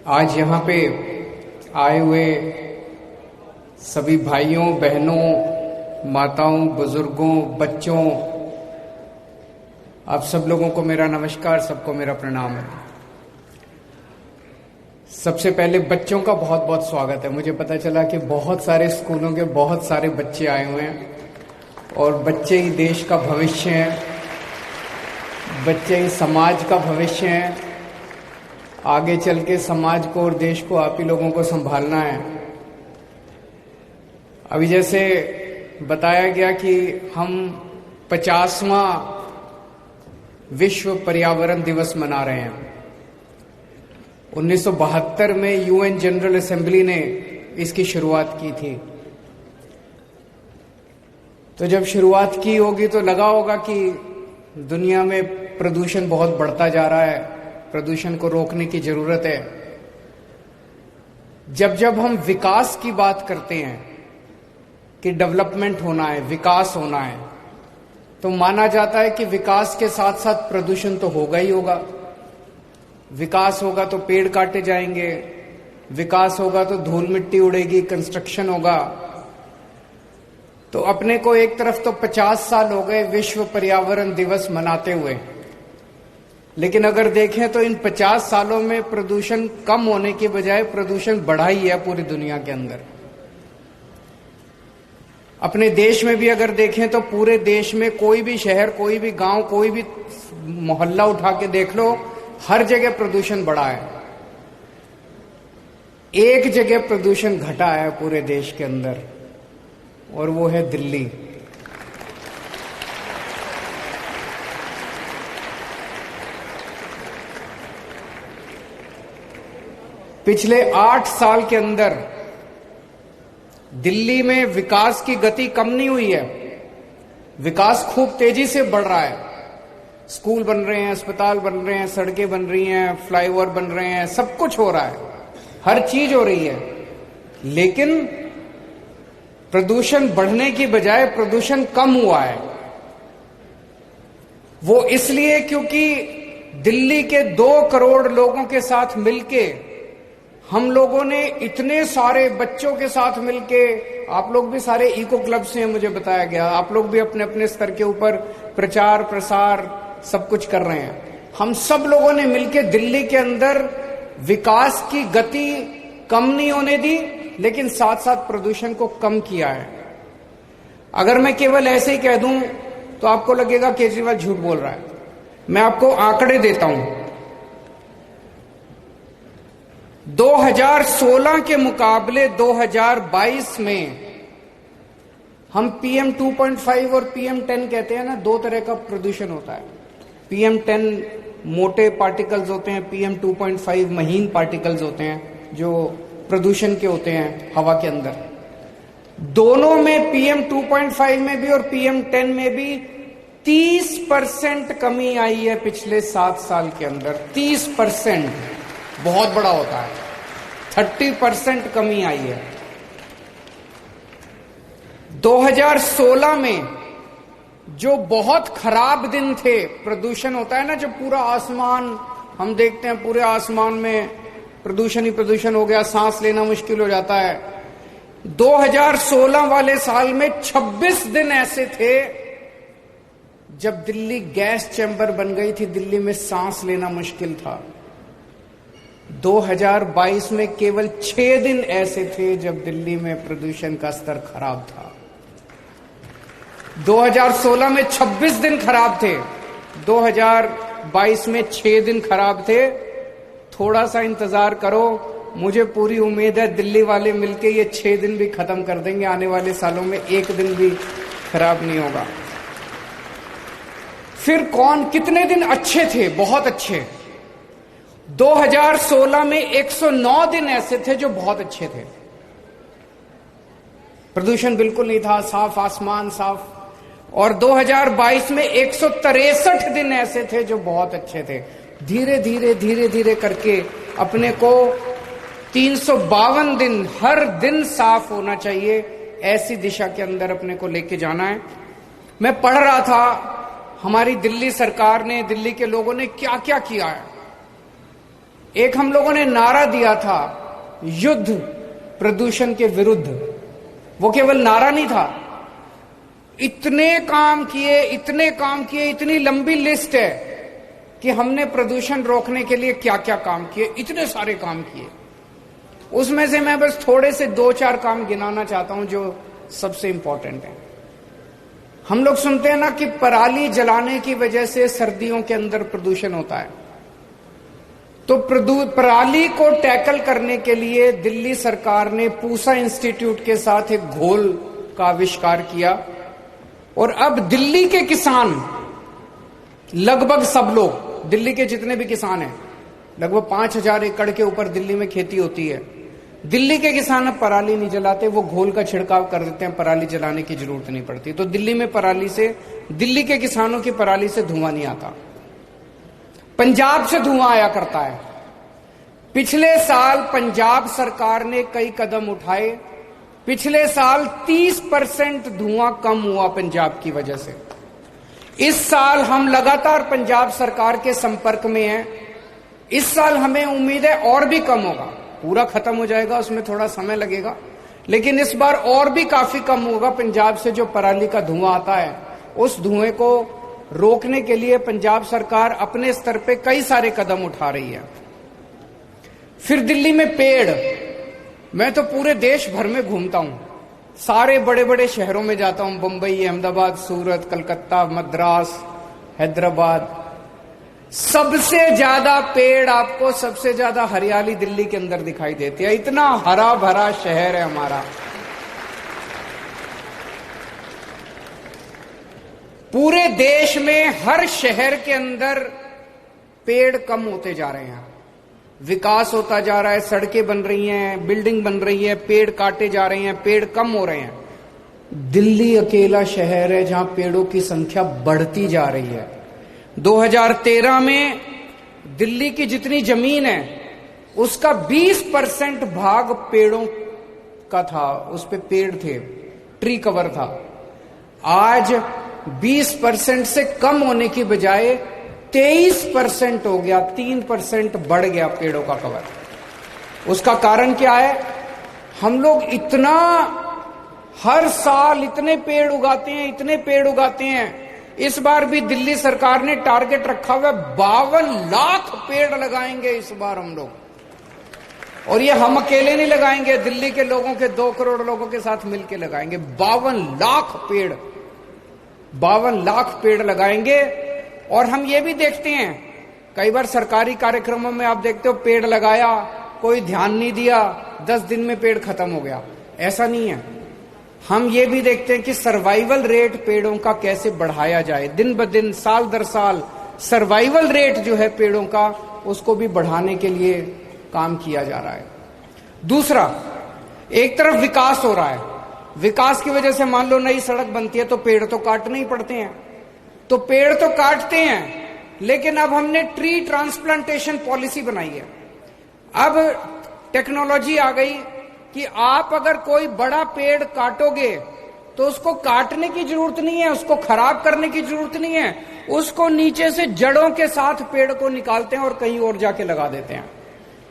आज यहाँ पे आए हुए सभी भाइयों बहनों, माताओं, बुजुर्गों, बच्चों, आप सब लोगों को मेरा नमस्कार, सबको मेरा प्रणाम है। सबसे पहले बच्चों का बहुत बहुत स्वागत है। मुझे पता चला कि बहुत सारे स्कूलों के बहुत सारे बच्चे आए हुए हैं और बच्चे ही देश का भविष्य हैं, बच्चे ही समाज का भविष्य हैं। आगे चल के समाज को और देश को आप ही लोगों को संभालना है। अभी जैसे बताया गया कि हम 50वां विश्व पर्यावरण दिवस मना रहे हैं। 1972 में यूएन जनरल असेंबली ने इसकी शुरुआत की थी। तो जब शुरुआत की होगी तो लगा होगा कि दुनिया में प्रदूषण बहुत बढ़ता जा रहा है, प्रदूषण को रोकने की जरूरत है। जब जब हम विकास की बात करते हैं कि डेवलपमेंट होना है, विकास होना है, तो माना जाता है कि विकास के साथ साथ प्रदूषण तो होगा ही होगा। विकास होगा तो पेड़ काटे जाएंगे, विकास होगा तो धूल मिट्टी उड़ेगी, कंस्ट्रक्शन होगा। तो अपने को एक तरफ तो 50 साल हो गए विश्व पर्यावरण दिवस मनाते हुए, लेकिन अगर देखें तो इन 50 सालों में प्रदूषण कम होने की बजाय प्रदूषण बढ़ा ही है पूरी दुनिया के अंदर। अपने देश में भी अगर देखें तो पूरे देश में कोई भी शहर, कोई भी गांव, कोई भी मोहल्ला उठा के देख लो, हर जगह प्रदूषण बढ़ा है। एक जगह प्रदूषण घटा है पूरे देश के अंदर, और वो है दिल्ली। पिछले 8 साल के अंदर दिल्ली में विकास की गति कम नहीं हुई है, विकास खूब तेजी से बढ़ रहा है। स्कूल बन रहे हैं, अस्पताल बन रहे हैं, सड़कें बन रही हैं, फ्लाईओवर बन रहे हैं, सब कुछ हो रहा है, हर चीज हो रही है। लेकिन प्रदूषण बढ़ने की बजाय प्रदूषण कम हुआ है। वो इसलिए क्योंकि दिल्ली के 2 करोड़ लोगों के साथ मिलके हम लोगों ने, इतने सारे बच्चों के साथ मिलके, आप लोग भी सारे इको क्लब से हैं मुझे बताया गया, आप लोग भी अपने अपने स्तर के ऊपर प्रचार प्रसार सब कुछ कर रहे हैं। हम सब लोगों ने मिलके दिल्ली के अंदर विकास की गति कम नहीं होने दी, लेकिन साथ साथ प्रदूषण को कम किया है। अगर मैं केवल ऐसे ही कह दूं तो आपको लगेगा केजरीवाल झूठ बोल रहा है। मैं आपको आंकड़े देता हूं। 2016 के मुकाबले 2022 में हम PM 2.5 और PM 10 कहते हैं ना, 2 तरह का प्रदूषण होता है। PM 10 मोटे पार्टिकल्स होते हैं, PM 2.5 महीन पार्टिकल्स होते हैं जो प्रदूषण के होते हैं हवा के अंदर। दोनों में PM 2.5 में भी और PM 10 में भी 30% कमी आई है पिछले 7 साल के अंदर। 30% बहुत बड़ा होता है, 30% कमी आई है। 2016 में जो बहुत खराब दिन थे, प्रदूषण होता है ना, जब पूरा आसमान हम देखते हैं, पूरे आसमान में प्रदूषण ही प्रदूषण हो गया, सांस लेना मुश्किल हो जाता है। 2016 वाले साल में 26 दिन ऐसे थे जब दिल्ली गैस चैम्बर बन गई थी, दिल्ली में सांस लेना मुश्किल था। 2022 में केवल 6 दिन ऐसे थे जब दिल्ली में प्रदूषण का स्तर खराब था। 2016 में 26 दिन खराब थे, 2022 में 6 दिन खराब थे। थोड़ा सा इंतजार करो, मुझे पूरी उम्मीद है दिल्ली वाले मिलके ये 6 दिन भी खत्म कर देंगे। आने वाले सालों में 1 दिन भी खराब नहीं होगा। फिर कौन, कितने दिन अच्छे थे, बहुत अच्छे। 2016 में 109 दिन ऐसे थे जो बहुत अच्छे थे, प्रदूषण बिल्कुल नहीं था, साफ आसमान, साफ। और 2022 में 163 दिन ऐसे थे जो बहुत अच्छे थे। धीरे धीरे धीरे धीरे करके अपने को 352 दिन, हर दिन साफ होना चाहिए, ऐसी दिशा के अंदर अपने को लेके जाना है। मैं पढ़ रहा था हमारी दिल्ली सरकार ने, दिल्ली के लोगों ने क्या क्या किया है। एक हम लोगों ने नारा दिया था, युद्ध प्रदूषण के विरुद्ध। वो केवल नारा नहीं था, इतने काम किए, इतनी लंबी लिस्ट है कि हमने प्रदूषण रोकने के लिए क्या क्या काम किए, इतने सारे काम किए। उसमें से मैं बस थोड़े से 2-4 काम गिनाना चाहता हूं जो सबसे इंपॉर्टेंट है। हम लोग सुनते हैं ना कि पराली जलाने की वजह से सर्दियों के अंदर प्रदूषण होता है। तो पराली को टैकल करने के लिए दिल्ली सरकार ने पूसा इंस्टीट्यूट के साथ एक घोल का आविष्कार किया और अब दिल्ली के किसान, लगभग सब लोग, दिल्ली के जितने भी किसान हैं, लगभग 5000 एकड़ के ऊपर दिल्ली में खेती होती है, दिल्ली के किसान अब पराली नहीं जलाते, वो घोल का छिड़काव कर देते हैं, पराली जलाने की जरूरत नहीं पड़ती। तो दिल्ली में पराली से, दिल्ली के किसानों की पराली से धुआं नहीं आता। पंजाब से धुआं आया करता है। पिछले साल पंजाब सरकार ने कई कदम उठाए। पिछले साल 30% धुआं कम हुआ पंजाब की वजह से। इस साल हम लगातार पंजाब सरकार के संपर्क में हैं। इस साल हमें उम्मीद है और भी कम होगा, पूरा खत्म हो जाएगा, उसमें थोड़ा समय लगेगा, लेकिन इस बार और भी काफी कम होगा। पंजाब से जो पराली का धुआं आता है, उस धुएं को रोकने के लिए पंजाब सरकार अपने स्तर पे कई सारे कदम उठा रही है। फिर दिल्ली में पेड़, मैं तो पूरे देश भर में घूमता हूं, सारे बड़े बड़े शहरों में जाता हूं, बंबई, अहमदाबाद, सूरत, कलकत्ता, मद्रास, हैदराबाद। सबसे ज्यादा पेड़ आपको, सबसे ज्यादा हरियाली दिल्ली के अंदर दिखाई देती है। इतना हरा भरा शहर है हमारा। पूरे देश में हर शहर के अंदर पेड़ कम होते जा रहे हैं, विकास होता जा रहा है, सड़कें बन रही हैं, बिल्डिंग बन रही है, पेड़ काटे जा रहे हैं, पेड़ कम हो रहे हैं। दिल्ली अकेला शहर है जहां पेड़ों की संख्या बढ़ती जा रही है। 2013 में दिल्ली की जितनी जमीन है उसका 20% भाग पेड़ों का था, उस पे पेड़ थे, ट्री कवर था। आज 20% से कम होने की बजाय 23% हो गया, 3% बढ़ गया पेड़ों का कवर। उसका कारण क्या है? हम लोग इतना हर साल इतने पेड़ उगाते हैं, इतने पेड़ उगाते हैं। इस बार भी दिल्ली सरकार ने टारगेट रखा हुआ है, 52 लाख पेड़ लगाएंगे इस बार हम लोग। और ये हम अकेले नहीं लगाएंगे, दिल्ली के लोगों के 2 करोड़ लोगों के साथ मिलकर लगाएंगे। 52 लाख पेड़, 52 लाख पेड़ लगाएंगे। और हम ये भी देखते हैं, कई बार सरकारी कार्यक्रमों में आप देखते हो पेड़ लगाया, कोई ध्यान नहीं दिया, 10 दिन में पेड़ खत्म हो गया। ऐसा नहीं है। हम ये भी देखते हैं कि सर्वाइवल रेट पेड़ों का कैसे बढ़ाया जाए। दिन ब दिन, साल दर साल सर्वाइवल रेट जो है पेड़ों का, उसको भी बढ़ाने के लिए काम किया जा रहा है। दूसरा, एक तरफ विकास हो रहा है, विकास की वजह से मान लो नई सड़क बनती है तो पेड़ तो काटने ही पड़ते हैं, तो पेड़ तो काटते हैं, लेकिन अब हमने ट्री ट्रांसप्लांटेशन पॉलिसी बनाई है। अब टेक्नोलॉजी आ गई कि आप अगर कोई बड़ा पेड़ काटोगे तो उसको काटने की जरूरत नहीं है, उसको खराब करने की जरूरत नहीं है, उसको नीचे से जड़ों के साथ पेड़ को निकालते हैं और कहीं और जाके लगा देते हैं।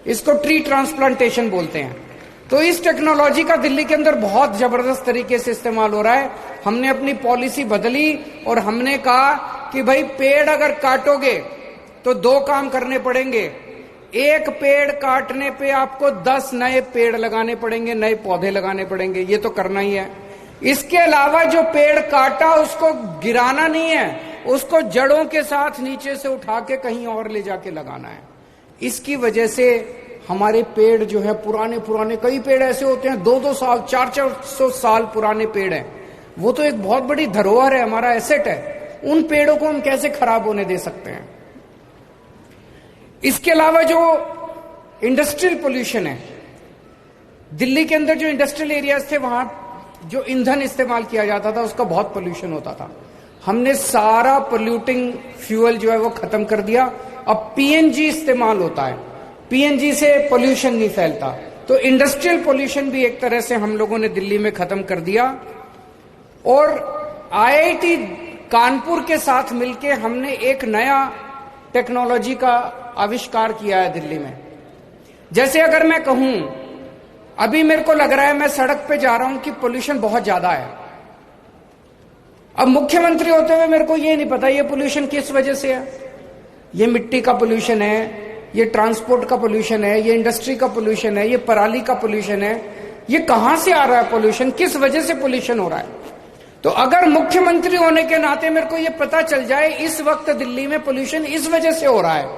इसको ट्री ट्रांसप्लांटेशन बोलते हैं। तो इस टेक्नोलॉजी का दिल्ली के अंदर बहुत जबरदस्त तरीके से इस्तेमाल हो रहा है। हमने अपनी पॉलिसी बदली और हमने कहा कि भाई पेड़ अगर काटोगे तो 2 काम करने पड़ेंगे। एक पेड़ काटने पे आपको 10 नए पेड़ लगाने पड़ेंगे, नए पौधे लगाने पड़ेंगे, ये तो करना ही है। इसके अलावा जो पेड़ काटा उसको गिराना नहीं है, उसको जड़ों के साथ नीचे से उठा के कहीं और ले जाके लगाना है। इसकी वजह से हमारे पेड़ जो है पुराने कई पेड़ ऐसे होते हैं 2-2 साल 400 साल पुराने पेड़ हैं, वो तो एक बहुत बड़ी धरोहर है, हमारा एसेट है। उन पेड़ों को हम कैसे खराब होने दे सकते हैं? इसके अलावा जो इंडस्ट्रियल पोल्यूशन है, दिल्ली के अंदर जो इंडस्ट्रियल एरियाज थे वहां जो ईंधन इस्तेमाल किया जाता था उसका बहुत पोल्यूशन होता था। हमने सारा पोल्यूटिंग फ्यूल जो है वो खत्म कर दिया। अब पीएनजी इस्तेमाल होता है, पीएनजी से पोल्यूशन नहीं फैलता। तो इंडस्ट्रियल पोल्यूशन भी एक तरह से हम लोगों ने दिल्ली में खत्म कर दिया। और आईआईटी कानपुर के साथ मिलकर हमने एक नया टेक्नोलॉजी का आविष्कार किया है दिल्ली में। जैसे अगर मैं कहूं, अभी मेरे को लग रहा है मैं सड़क पे जा रहा हूं कि पोल्यूशन बहुत ज्यादा है। अब मुख्यमंत्री होते हुए मेरे को ये नहीं पता ये पोल्यूशन किस वजह से है। ये मिट्टी का पोल्यूशन है, ये ट्रांसपोर्ट का पोल्यूशन है, ये इंडस्ट्री का पोल्यूशन है, ये पराली का पोल्यूशन है। ये कहां से आ रहा है पोल्यूशन, किस वजह से पोल्यूशन हो रहा है? तो अगर मुख्यमंत्री होने के नाते मेरे को ये पता चल जाए इस वक्त दिल्ली में पोल्यूशन इस वजह से हो रहा है,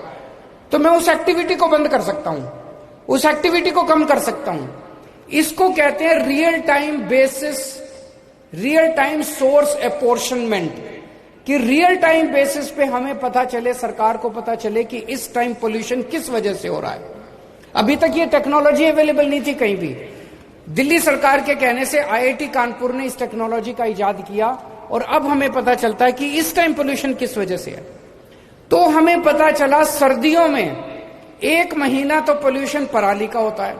तो मैं उस एक्टिविटी को बंद कर सकता हूं, उस एक्टिविटी को कम कर सकता हूं। इसको कहते हैं real time basis, real time source apportionment, कि रियल टाइम बेसिस पे हमें पता चले, सरकार को पता चले कि इस टाइम पोल्यूशन किस वजह से हो रहा है। अभी तक ये टेक्नोलॉजी अवेलेबल नहीं थी कहीं भी। दिल्ली सरकार के कहने से आईआईटी कानपुर ने इस टेक्नोलॉजी का इजाद किया और अब हमें पता चलता है कि इस टाइम पोल्यूशन किस वजह से है। तो हमें पता चला सर्दियों में 1 महीना तो पोल्यूशन पराली का होता है,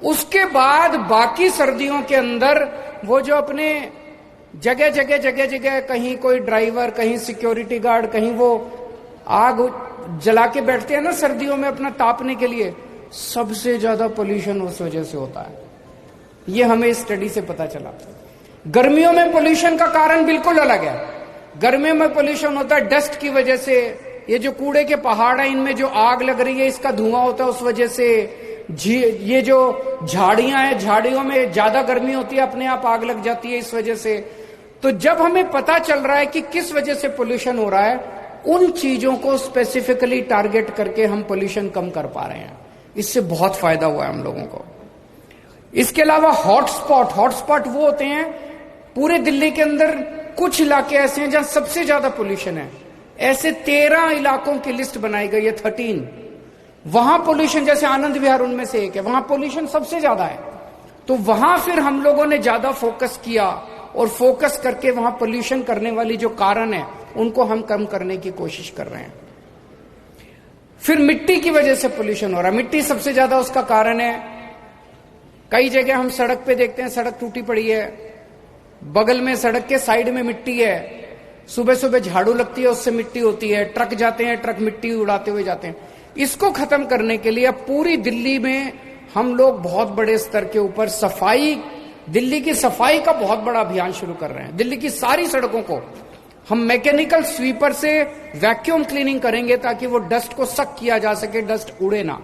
उसके बाद बाकी सर्दियों के अंदर वो जो अपने जगह जगह कहीं कोई ड्राइवर, कहीं सिक्योरिटी गार्ड, कहीं वो आग जला के बैठते हैं ना सर्दियों में अपना तापने के लिए, सबसे ज्यादा पोल्यूशन उस वजह से होता है। ये हमें इस स्टडी से पता चला। गर्मियों में पोल्यूशन का कारण बिल्कुल अलग है। गर्मियों में पोल्यूशन होता है डस्ट की वजह से, ये जो कूड़े के पहाड़ है इनमें जो आग लग रही है इसका धुआं होता है उस वजह से। ये जो झाड़ियां हैं, झाड़ियों में ज्यादा गर्मी होती है, अपने आप आग लग जाती है इस वजह से। तो जब हमें पता चल रहा है कि किस वजह से पोल्यूशन हो रहा है, उन चीजों को स्पेसिफिकली टारगेट करके हम पोल्यूशन कम कर पा रहे हैं। इससे बहुत फायदा हुआ है हम लोगों को। इसके अलावा हॉटस्पॉट वो होते हैं पूरे दिल्ली के अंदर, कुछ इलाके ऐसे हैं जहां सबसे ज्यादा पोल्यूशन है। ऐसे 13 इलाकों की लिस्ट बनाई गई है, 13। वहां पोल्यूशन, जैसे आनंद विहार उनमें से एक है, वहां पोल्यूशन सबसे ज्यादा है। तो वहां फिर हम लोगों ने ज्यादा फोकस किया और फोकस करके वहां पोल्यूशन करने वाली जो कारण है उनको हम कम करने की कोशिश कर रहे हैं। फिर मिट्टी की वजह से पोल्यूशन हो रहा है। मिट्टी सबसे ज्यादा उसका कारण है। कई जगह हम सड़क पे देखते हैं सड़क टूटी पड़ी है, बगल में सड़क के साइड में मिट्टी है, सुबह सुबह झाड़ू लगती है उससे मिट्टी होती है, ट्रक जाते हैं, ट्रक मिट्टी उड़ाते हुए जाते हैं। इसको खत्म करने के लिए अब पूरी दिल्ली में हम लोग बहुत बड़े स्तर के ऊपर सफाई, दिल्ली की सफाई का बहुत बड़ा अभियान शुरू कर रहे हैं। दिल्ली की सारी सड़कों को हम मैकेनिकल स्वीपर से वैक्यूम क्लीनिंग करेंगे ताकि वो डस्ट को सक किया जा सके, डस्ट उड़े ना।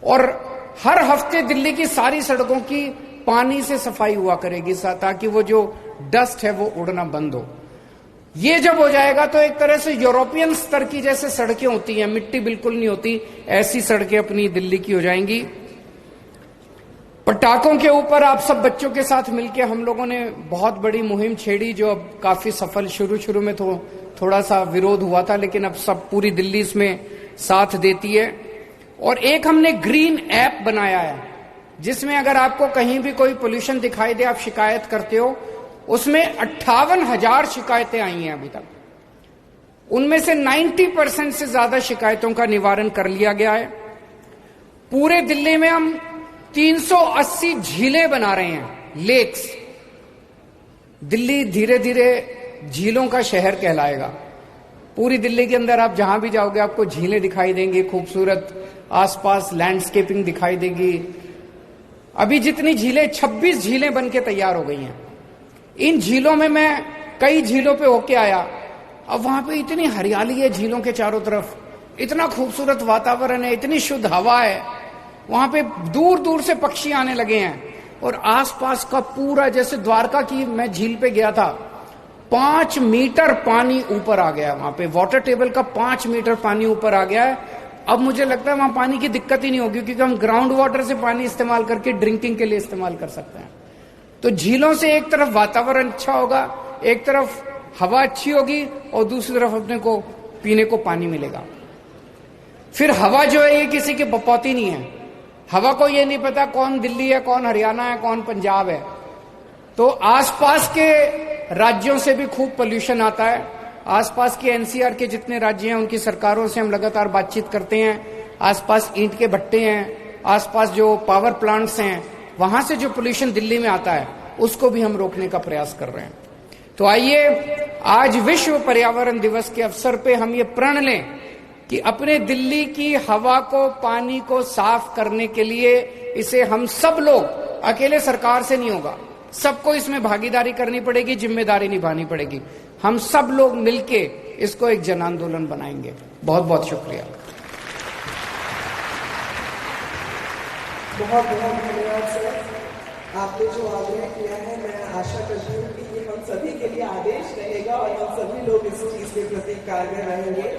और हर हफ्ते दिल्ली की सारी सड़कों की पानी से सफाई हुआ करेगी ताकि वो जो डस्ट है वो उड़ना बंद हो। ये जब हो जाएगा तो एक तरह से यूरोपियन स्तर की जैसे सड़कें होती हैं, मिट्टी बिल्कुल नहीं होती, ऐसी सड़कें अपनी दिल्ली की हो जाएंगी। पटाखों के ऊपर आप सब बच्चों के साथ मिलकर हम लोगों ने बहुत बड़ी मुहिम छेड़ी जो अब काफी सफल, शुरू में तो थोड़ा सा विरोध हुआ था लेकिन अब सब पूरी दिल्ली इसमें साथ देती है। और एक हमने ग्रीन ऐप बनाया है जिसमें अगर आपको कहीं भी कोई पोल्यूशन दिखाई दे, आप शिकायत करते हो, उसमें 58,000 शिकायतें आई हैं अभी तक। उनमें से 90% से ज्यादा शिकायतों का निवारण कर लिया गया है। पूरे दिल्ली में हम 380 झीलें बना रहे हैं, लेक्स। दिल्ली धीरे धीरे झीलों का शहर कहलाएगा। पूरी दिल्ली के अंदर आप जहां भी जाओगे आपको झीलें दिखाई देंगी, खूबसूरत आसपास लैंडस्केपिंग दिखाई देगी। अभी जितनी झीलें, 26 झीलें बन के तैयार हो गई हैं। इन झीलों में मैं कई झीलों पे होके आया, अब वहां पे इतनी हरियाली है झीलों के चारों तरफ, इतना खूबसूरत वातावरण है, इतनी शुद्ध हवा है, वहां पे दूर दूर से पक्षी आने लगे हैं। और आसपास का पूरा, जैसे द्वारका की मैं झील पे गया था, 5 मीटर पानी ऊपर आ गया। वहां पे वाटर टेबल का 5 मीटर पानी ऊपर आ गया है। अब मुझे लगता है वहां पानी की दिक्कत ही नहीं होगी क्योंकि हम ग्राउंड वाटर से पानी इस्तेमाल करके ड्रिंकिंग के लिए इस्तेमाल कर सकते हैं। तो झीलों से एक तरफ वातावरण अच्छा होगा, एक तरफ हवा अच्छी होगी और दूसरी तरफ अपने को पीने को पानी मिलेगा। फिर हवा जो है ये किसी की बपौती नहीं है। हवा को ये नहीं पता कौन दिल्ली है, कौन हरियाणा है, कौन पंजाब है। तो आसपास के राज्यों से भी खूब पोल्यूशन आता है। आसपास के एनसीआर के जितने राज्य हैं उनकी सरकारों से हम लगातार बातचीत करते हैं। आसपास ईंट के भट्टे हैं, आसपास जो पावर प्लांट्स हैं, वहां से जो पोल्यूशन दिल्ली में आता है उसको भी हम रोकने का प्रयास कर रहे हैं। तो आइए आज विश्व पर्यावरण दिवस के अवसर पे हम ये प्रण लें कि अपने दिल्ली की हवा को, पानी को साफ करने के लिए इसे हम सब लोग, अकेले सरकार से नहीं होगा, सबको इसमें भागीदारी करनी पड़ेगी, जिम्मेदारी निभानी पड़ेगी। हम सब लोग मिलके इसको एक जन आंदोलन बनाएंगे। बहुत बहुत शुक्रिया। बहुत बहुत धन्यवाद सर, आपने जो आग्रह किया है मैं आशा करती हूँ कि ये हम सभी के लिए आदेश रहेगा और हम सभी लोग इस चीज के प्रति कारगर रहेंगे।